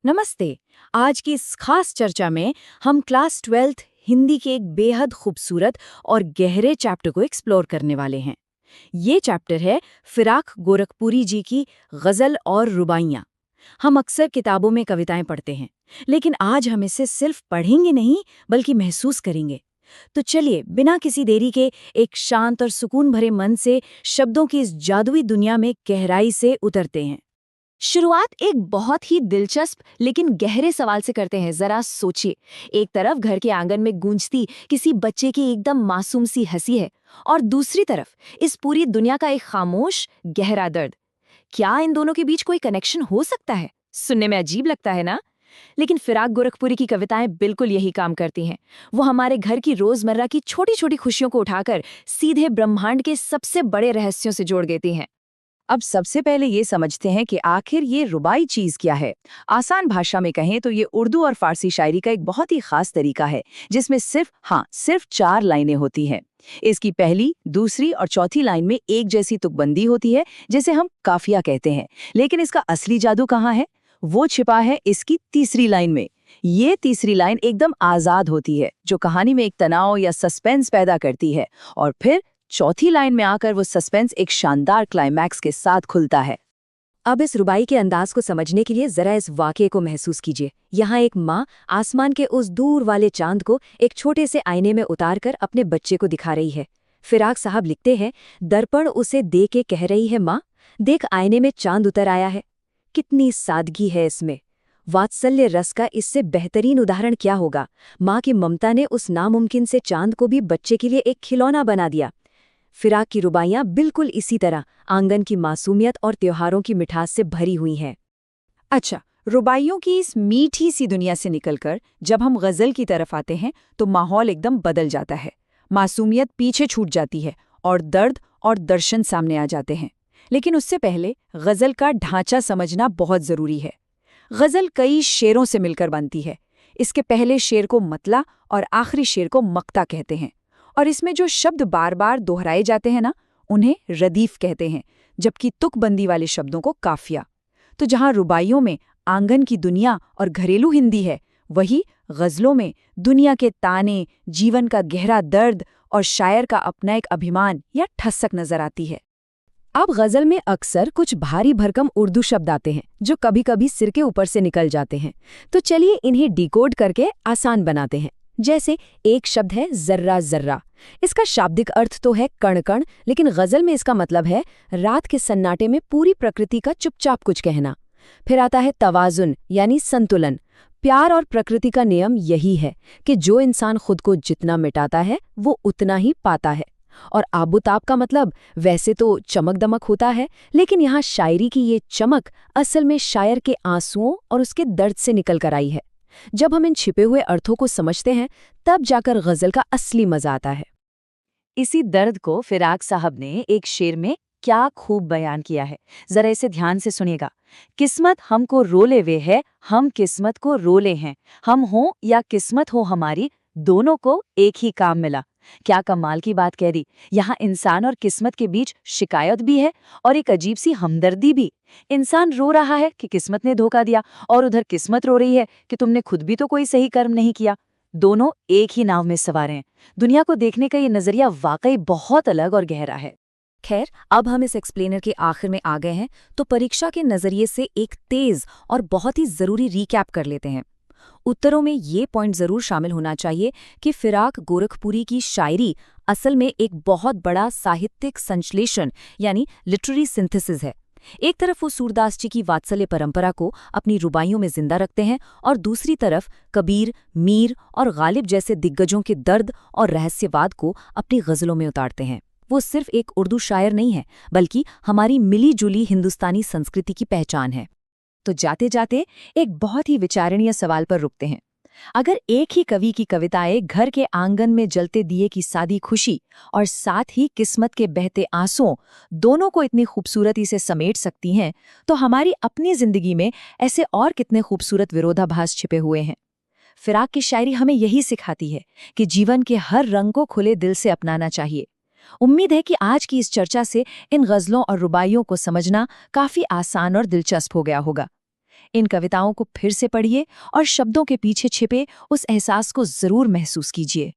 नमस्ते। आज की इस खास चर्चा में हम क्लास 12th हिंदी के एक बेहद खूबसूरत और गहरे चैप्टर को एक्सप्लोर करने वाले हैं। ये चैप्टर है फिराक गोरखपुरी जी की गज़ल और रुबाइयाँ। हम अक्सर किताबों में कविताएं पढ़ते हैं, लेकिन आज हम इसे सिर्फ पढ़ेंगे नहीं बल्कि महसूस करेंगे। तो चलिए बिना किसी देरी के एक शांत और सुकून भरे मन से शब्दों की इस जादुई दुनिया में गहराई से उतरते हैं। शुरुआत एक बहुत ही दिलचस्प लेकिन गहरे सवाल से करते हैं। जरा सोचिए, एक तरफ घर के आंगन में गूंजती किसी बच्चे की एकदम मासूम सी हंसी है और दूसरी तरफ इस पूरी दुनिया का एक खामोश गहरा दर्द। क्या इन दोनों के बीच कोई कनेक्शन हो सकता है? सुनने में अजीब लगता है ना? लेकिन फिराक गोरखपुरी की कविताएं बिल्कुल यही काम करती हैं। वो हमारे घर की रोजमर्रा की छोटी छोटी खुशियों को उठाकर सीधे ब्रह्मांड के सबसे बड़े रहस्यों से जोड़ देती हैं। अब सबसे पहले ये समझते हैं कि आखिर ये रुबाई चीज क्या है। आसान भाषा में कहें तो ये उर्दू और फारसी शायरी का एक बहुत ही खास तरीका है, जिसमें सिर्फ 4 लाइनें होती हैं। इसकी पहली, दूसरी और चौथी लाइन में एक जैसी तुकबंदी होती है, जिसे हम काफिया कहते हैं। लेकिन इसका असली जादू कहाँ है? वो छिपा है इसकी तीसरी लाइन में। ये तीसरी लाइन एकदम आजाद होती है, जो कहानी में एक तनाव या सस्पेंस पैदा करती है, और फिर चौथी लाइन में आकर वो सस्पेंस एक शानदार क्लाइमैक्स के साथ खुलता है। अब इस रुबाई के अंदाज को समझने के लिए जरा इस वाकये को महसूस कीजिए। यहाँ एक माँ आसमान के उस दूर वाले चांद को एक छोटे से आईने में उतारकर अपने बच्चे को दिखा रही है। फिराक साहब लिखते हैं, दर्पण उसे दे के कह रही है, माँ देख आईने में चांद उतर आया है। कितनी सादगी है इसमें। वात्सल्य रस का इससे बेहतरीन उदाहरण क्या होगा। माँ की ममता ने उस नामुमकिन से चांद को भी बच्चे के लिए एक खिलौना बना दिया। फिराक की रुबाइयाँ बिल्कुल इसी तरह आंगन की मासूमियत और त्योहारों की मिठास से भरी हुई हैं। अच्छा, रुबाइयों की इस मीठी सी दुनिया से निकलकर जब हम गज़ल की तरफ आते हैं तो माहौल एकदम बदल जाता है। मासूमियत पीछे छूट जाती है और दर्द और दर्शन सामने आ जाते हैं। लेकिन उससे पहले गज़ल का ढांचा समझना बहुत ज़रूरी है। गज़ल कई शेरों से मिलकर बनती है। इसके पहले शेर को मतला और आखिरी शेर को मक्ता कहते हैं, और इसमें जो शब्द बार बार दोहराए जाते हैं ना, उन्हें रदीफ कहते हैं, जबकि तुकबंदी वाले शब्दों को काफिया। तो जहाँ रुबाइयों में आंगन की दुनिया और घरेलू हिंदी है, वही गज़लों में दुनिया के ताने, जीवन का गहरा दर्द और शायर का अपना एक अभिमान या ठसक नजर आती है। अब गज़ल में अक्सर कुछ भारी भरकम उर्दू शब्द आते हैं जो कभी कभी सिर के ऊपर से निकल जाते हैं। तो चलिए इन्हें डिकोड करके आसान बनाते हैं। जैसे एक शब्द है जर्रा जर्रा। इसका शाब्दिक अर्थ तो है कण कण, लेकिन गज़ल में इसका मतलब है रात के सन्नाटे में पूरी प्रकृति का चुपचाप कुछ कहना। फिर आता है तवाजुन यानी संतुलन। प्यार और प्रकृति का नियम यही है कि जो इंसान खुद को जितना मिटाता है वो उतना ही पाता है। और आबुताब का मतलब वैसे तो चमक दमक होता है, लेकिन यहाँ शायरी की ये चमक असल में शायर के आंसुओं और उसके दर्द से निकल कर आई है। जब हम इन छिपे हुए अर्थों को समझते हैं, तब जाकर गज़ल का असली मजा आता है। इसी दर्द को फिराक साहब ने एक शेर में क्या खूब बयान किया है, जरा इसे ध्यान से सुनिएगा। किस्मत हमको रोले वे है, हम किस्मत को रोले हैं। हम हों या किस्मत हो हमारी, दोनों को एक ही काम मिला। क्या कमाल की बात कह दी। यहाँ इंसान और किस्मत के बीच शिकायत भी है और एक अजीब सी हमदर्दी भी। इंसान रो रहा है कि किस्मत ने धोखा दिया, और उधर किस्मत रो रही है कि तुमने खुद भी तो कोई सही कर्म नहीं किया। दोनों एक ही नाव में सवार हैं। दुनिया को देखने का ये नजरिया वाकई बहुत अलग और गहरा है। खैर, अब हम इस एक्सप्लेनर के आखिर में आ गए हैं, तो परीक्षा के नजरिए से एक तेज और बहुत ही जरूरी रीकैप कर लेते हैं। उत्तरों में ये पॉइंट जरूर शामिल होना चाहिए कि फिराक गोरखपुरी की शायरी असल में एक बहुत बड़ा साहित्यिक संश्लेषण यानी लिटरेरी सिंथेसिस है। एक तरफ वो सूरदास जी की वात्सल्य परंपरा को अपनी रुबाइयों में जिंदा रखते हैं, और दूसरी तरफ कबीर, मीर और गालिब जैसे दिग्गजों के दर्द और रहस्यवाद को अपनी गज़लों में उतारते हैं। वो सिर्फ एक उर्दू शायर नहीं है, बल्कि हमारी मिली जुली हिंदुस्तानी संस्कृति की पहचान है। तो जाते जाते एक बहुत ही विचारणीय सवाल पर रुकते हैं। अगर एक ही कवि की कविताएं घर के आंगन में जलते दिए की सादी खुशी और साथ ही किस्मत के बहते आंसुओं दोनों को इतनी खूबसूरती से समेट सकती हैं, तो हमारी अपनी जिंदगी में ऐसे और कितने खूबसूरत विरोधाभास छिपे हुए हैं। फिराक की शायरी हमें यही सिखाती है कि जीवन के हर रंग को खुले दिल से अपनाना चाहिए। उम्मीद है कि आज की इस चर्चा से इन गज़लों और रुबाइयों को समझना काफी आसान और दिलचस्प हो गया होगा। इन कविताओं को फिर से पढ़िए और शब्दों के पीछे छिपे उस एहसास को जरूर महसूस कीजिए।